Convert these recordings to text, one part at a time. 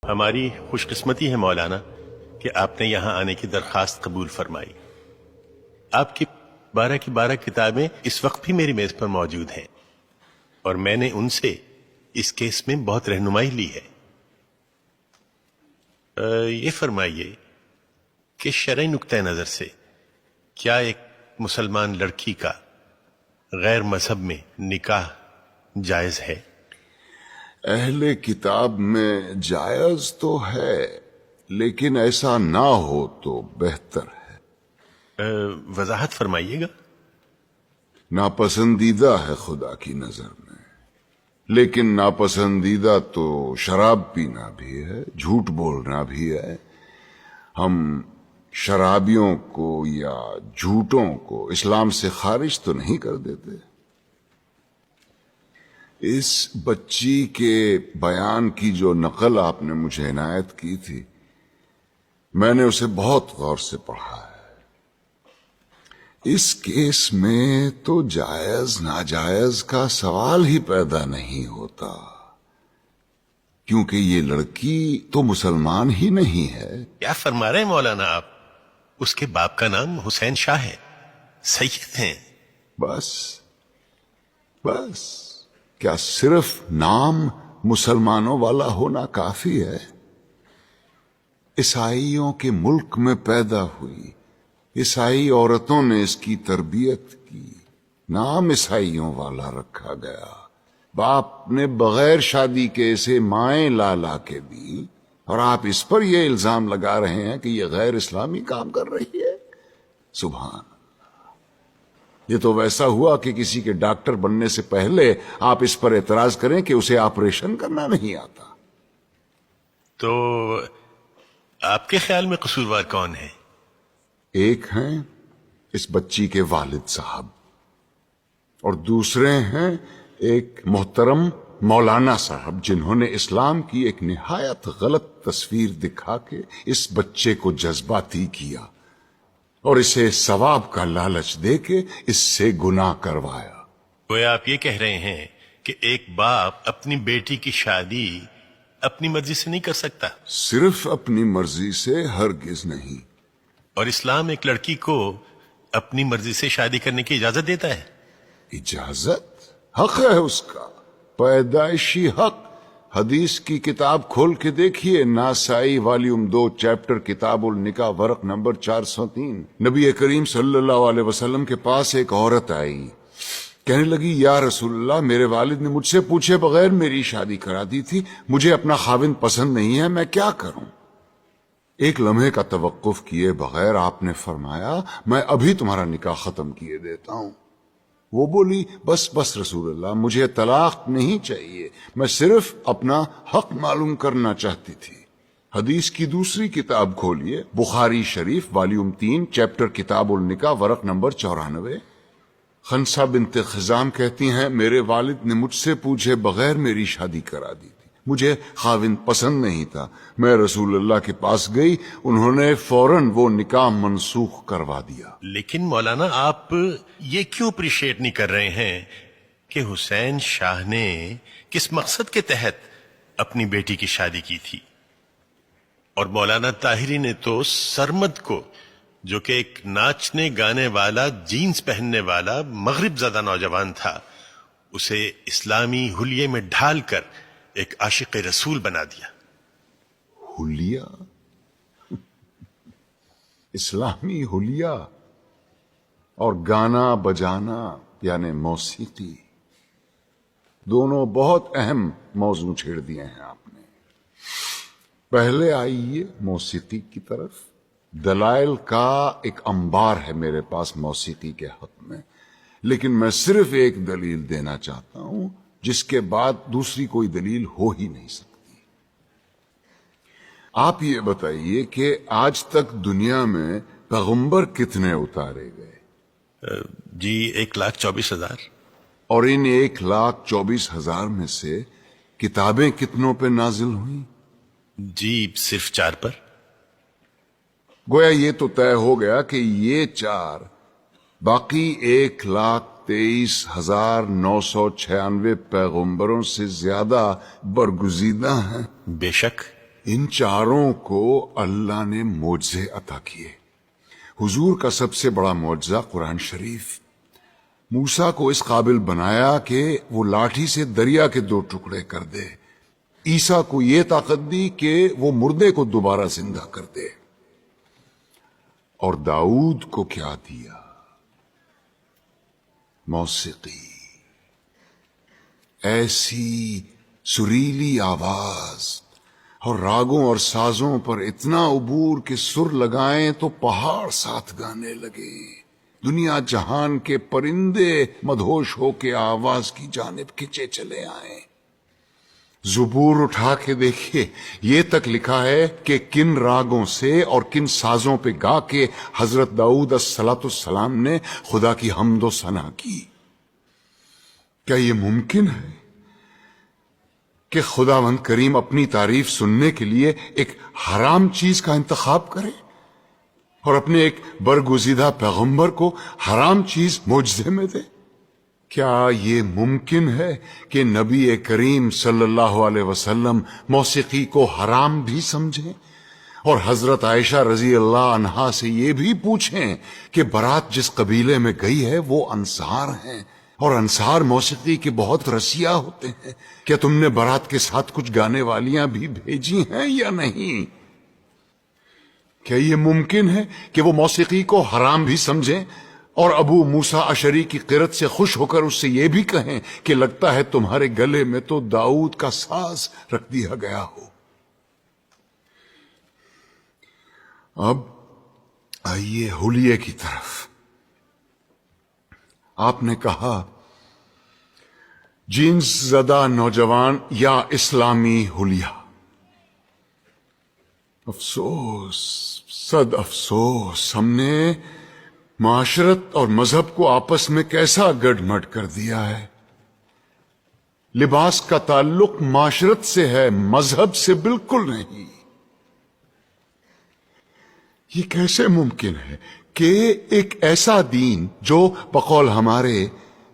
ہماری خوش قسمتی ہے مولانا کہ آپ نے یہاں آنے کی درخواست قبول فرمائی۔ آپ کی 12 کتابیں اس وقت بھی میری میز پر موجود ہیں اور میں نے ان سے اس کیس میں بہت رہنمائی لی ہے۔ یہ فرمائیے کہ شرعی نقطہ نظر سے کیا ایک مسلمان لڑکی کا غیر مذہب میں نکاح جائز ہے؟ اہل کتاب میں جائز تو ہے، لیکن ایسا نہ ہو تو بہتر ہے۔ وضاحت فرمائیے گا۔ ناپسندیدہ ہے خدا کی نظر میں، لیکن ناپسندیدہ تو شراب پینا بھی ہے، جھوٹ بولنا بھی ہے۔ ہم شرابیوں کو یا جھوٹوں کو اسلام سے خارج تو نہیں کر دیتے۔ اس بچی کے بیان کی جو نقل آپ نے مجھے عنایت کی تھی، میں نے اسے بہت غور سے پڑھا ہے۔ اس کیس میں تو جائز ناجائز کا سوال ہی پیدا نہیں ہوتا، کیونکہ یہ لڑکی تو مسلمان ہی نہیں ہے۔ کیا فرما رہے ہیں مولانا آپ؟ اس کے باپ کا نام حسین شاہ ہے، سید ہیں۔ بس کیا صرف نام مسلمانوں والا ہونا کافی ہے؟ عیسائیوں کے ملک میں پیدا ہوئی، عیسائی عورتوں نے اس کی تربیت کی، نام عیسائیوں والا رکھا گیا، باپ نے بغیر شادی کے اسے مائیں لا کے دی، اور آپ اس پر یہ الزام لگا رہے ہیں کہ یہ غیر اسلامی کام کر رہی ہے۔ سبحان اللہ! یہ تو ویسا ہوا کہ کسی کے ڈاکٹر بننے سے پہلے آپ اس پر اعتراض کریں کہ اسے آپریشن کرنا نہیں آتا۔ تو آپ کے خیال میں قصوروار کون ہے؟ ایک ہیں اس بچی کے والد صاحب، اور دوسرے ہیں ایک محترم مولانا صاحب، جنہوں نے اسلام کی ایک نہایت غلط تصویر دکھا کے اس بچے کو جذباتی کیا اور اسے ثواب کا لالچ دے کے اس سے گناہ کروایا۔ گویا آپ یہ کہہ رہے ہیں کہ ایک باپ اپنی بیٹی کی شادی اپنی مرضی سے نہیں کر سکتا؟ صرف اپنی مرضی سے ہرگز نہیں۔ اور اسلام ایک لڑکی کو اپنی مرضی سے شادی کرنے کی اجازت دیتا ہے؟ اجازت؟ حق ہے اس کا، پیدائشی حق۔ حدیث کی کتاب کھول کے دیکھیے، ناسائی والیوم 2 چیپٹر کتاب النکاح ورق نمبر 403۔ نبی کریم صلی اللہ علیہ وسلم کے پاس ایک عورت آئی، کہنے لگی یا رسول اللہ، میرے والد نے مجھ سے پوچھے بغیر میری شادی کرا دی تھی، مجھے اپنا خاوند پسند نہیں ہے، میں کیا کروں؟ ایک لمحے کا توقف کیے بغیر آپ نے فرمایا میں ابھی تمہارا نکاح ختم کیے دیتا ہوں۔ وہ بولی بس رسول اللہ، مجھے طلاق نہیں چاہیے، میں صرف اپنا حق معلوم کرنا چاہتی تھی۔ حدیث کی دوسری کتاب کھولیے، بخاری شریف والیوم 3 چیپٹر کتاب النکاح ورق نمبر 94۔ خنسا بنت خزام کہتی ہیں میرے والد نے مجھ سے پوچھے بغیر میری شادی کرا دی تھی، مجھے خاوند پسند نہیں تھا، میں رسول اللہ کے پاس گئی، انہوں نے فوراً وہ نکاح منسوخ کروا دیا۔ لیکن مولانا آپ یہ کیوں اپریشیٹ نہیں کر رہے ہیں کہ حسین شاہ نے کس مقصد کے تحت اپنی بیٹی کی شادی کی تھی؟ اور مولانا طاہری نے تو سرمد کو، جو کہ ایک ناچنے گانے والا، جینز پہننے والا مغرب زدہ نوجوان تھا، اسے اسلامی حلیے میں ڈھال کر ایک عاشق رسول بنا دیا۔ حلیہ؟ اسلامی حلیہ اور گانا بجانا یعنی موسیقی، دونوں بہت اہم موضوع چھیڑ دیے ہیں آپ نے۔ پہلے آئیے موسیقی کی طرف۔ دلائل کا ایک انبار ہے میرے پاس موسیقی کے حق میں، لیکن میں صرف ایک دلیل دینا چاہتا ہوں جس کے بعد دوسری کوئی دلیل ہو ہی نہیں سکتی۔ آپ یہ بتائیے کہ آج تک دنیا میں پیغمبر کتنے اتارے گئے؟ جی 1,24,000۔ اور ان 1,24,000 میں سے کتابیں کتنوں پہ نازل ہوئیں؟ جی صرف 4 پر۔ گویا یہ تو طے ہو گیا کہ یہ 4 باقی 1,23,996 پیغمبروں سے زیادہ برگزیدہ ہیں۔ بے شک ان چاروں کو اللہ نے معجزے عطا کیے. حضور کا سب سے بڑا معجزہ قرآن شریف. موسیٰ کو اس قابل بنایا کہ وہ لاٹھی سے دریا کے 2 ٹکڑے کر دے. عیسیٰ کو یہ طاقت دی کہ وہ مردے کو دوبارہ زندہ کر دے. اور داؤد کو کیا دیا؟ موسیقی. ایسی سریلی آواز اور راگوں اور سازوں پر اتنا عبور کہ سر لگائیں تو پہاڑ ساتھ گانے لگے. دنیا جہان کے پرندے مدہوش ہو کے آواز کی جانب کھنچے چلے آئیں. زبور اٹھا کے دیکھیے، یہ تک لکھا ہے کہ کن راگوں سے اور کن سازوں پہ گا کے حضرت داؤد الصلاۃ السلام نے خدا کی حمد و ثنا کی. کیا یہ ممکن ہے کہ خداوند کریم اپنی تعریف سننے کے لیے ایک حرام چیز کا انتخاب کرے اور اپنے ایک برگزیدہ پیغمبر کو حرام چیز معجزے میں دے؟ کیا یہ ممکن ہے کہ نبی کریم صلی اللہ علیہ وسلم موسیقی کو حرام بھی سمجھیں اور حضرت عائشہ رضی اللہ عنہا سے یہ بھی پوچھیں کہ برات جس قبیلے میں گئی ہے وہ انصار ہیں اور انصار موسیقی کے بہت رسیا ہوتے ہیں، کیا تم نے برات کے ساتھ کچھ گانے والیاں بھی بھیجی ہیں یا نہیں؟ کیا یہ ممکن ہے کہ وہ موسیقی کو حرام بھی سمجھیں اور ابو موسیٰ اشعری کی قرت سے خوش ہو کر اس سے یہ بھی کہیں کہ لگتا ہے تمہارے گلے میں تو داؤد کا ساز رکھ دیا گیا ہو؟ اب آئیے حلیے کی طرف. آپ نے کہا جینس زدہ نوجوان یا اسلامی حلیہ. افسوس، صد افسوس، ہم نے معاشرت اور مذہب کو آپس میں کیسا گڈ مڈ کر دیا ہے. لباس کا تعلق معاشرت سے ہے، مذہب سے بالکل نہیں. یہ کیسے ممکن ہے کہ ایک ایسا دین جو بقول ہمارے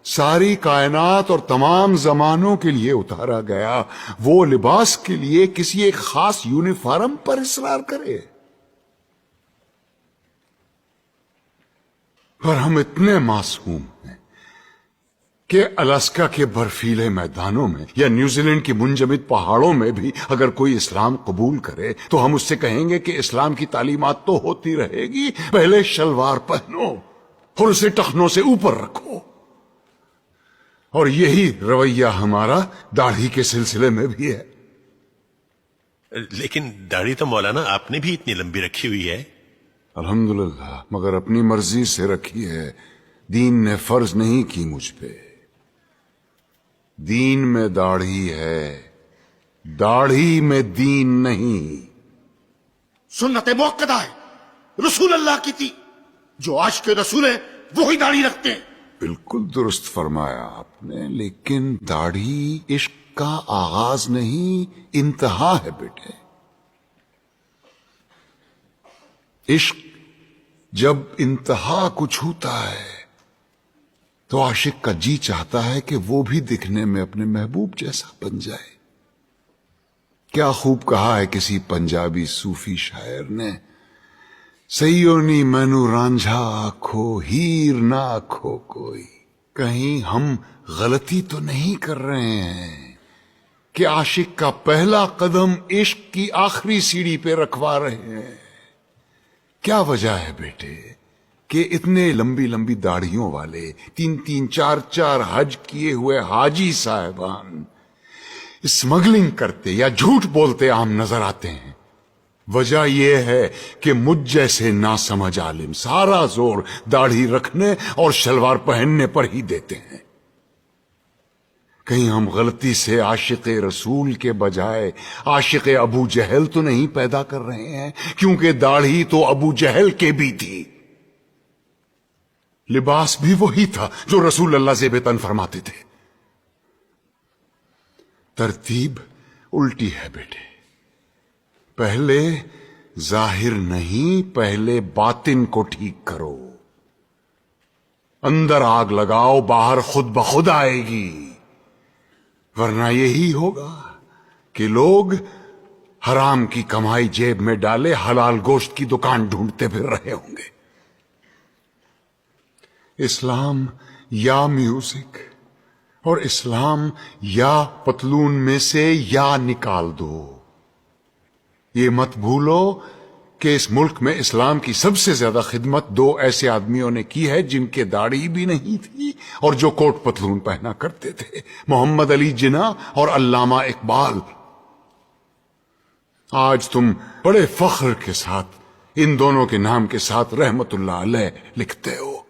ساری کائنات اور تمام زمانوں کے لیے اتارا گیا، وہ لباس کے لیے کسی ایک خاص یونیفارم پر اصرار کرے؟ پر ہم اتنے معصوم ہیں کہ الاسکا کے برفیلے میدانوں میں یا نیوزی لینڈ کی منجمد پہاڑوں میں بھی اگر کوئی اسلام قبول کرے تو ہم اس سے کہیں گے کہ اسلام کی تعلیمات تو ہوتی رہے گی، پہلے شلوار پہنو اور اسے ٹخنوں سے اوپر رکھو. اور یہی رویہ ہمارا داڑھی کے سلسلے میں بھی ہے. لیکن داڑھی تو مولانا آپ نے بھی اتنی لمبی رکھی ہوئی ہے. الحمدللہ، مگر اپنی مرضی سے رکھی ہے. دین نے فرض نہیں کی مجھ پہ. دین میں داڑھی ہے، داڑھی میں دین نہیں. سنت موقدہ ہے، رسول اللہ کی تھی. جو عاشق رسول ہے وہی داڑھی رکھتے ہیں. بالکل درست فرمایا آپ نے، لیکن داڑھی عشق کا آغاز نہیں، انتہا ہے بیٹے. عشق جب انتہا کو چھوتا ہے تو عاشق کا جی چاہتا ہے کہ وہ بھی دکھنے میں اپنے محبوب جیسا بن جائے. کیا خوب کہا ہے کسی پنجابی صوفی شاعر نے، سیونی مینو رانجھا آکھو ہیر نہ آکھو کوئی. کہیں ہم غلطی تو نہیں کر رہے ہیں کہ عاشق کا پہلا قدم عشق کی آخری سیڑھی پہ رکھوا رہے ہیں؟ کیا وجہ ہے بیٹے کہ اتنے لمبی لمبی داڑھیوں والے 3-3 4-4 حج کیے ہوئے حاجی صاحبان اسمگلنگ کرتے یا جھوٹ بولتے عام نظر آتے ہیں؟ وجہ یہ ہے کہ مجھ جیسے ناسمجھ عالم سارا زور داڑھی رکھنے اور شلوار پہننے پر ہی دیتے ہیں. کہیں ہم غلطی سے عاشق رسول کے بجائے عاشق ابو جہل تو نہیں پیدا کر رہے ہیں؟ کیونکہ داڑھی تو ابو جہل کے بھی تھی، لباس بھی وہی تھا جو رسول اللہ زیب تن فرماتے تھے. ترتیب الٹی ہے بیٹے. پہلے ظاہر نہیں، پہلے باطن کو ٹھیک کرو. اندر آگ لگاؤ، باہر خود بخود آئے گی. ورنہ یہی ہوگا کہ لوگ حرام کی کمائی جیب میں ڈالے حلال گوشت کی دکان ڈھونڈتے پھر رہے ہوں گے۔ اسلام یا میوزک اور اسلام یا پتلون میں سے یا نکال دو۔ یہ مت بھولو کہ اس ملک میں اسلام کی سب سے زیادہ خدمت دو ایسے آدمیوں نے کی ہے جن کے داڑھی بھی نہیں تھی اور جو کوٹ پتلون پہنا کرتے تھے، محمد علی جناح اور علامہ اقبال۔ آج تم بڑے فخر کے ساتھ ان دونوں کے نام کے ساتھ رحمت اللہ علیہ لکھتے ہو۔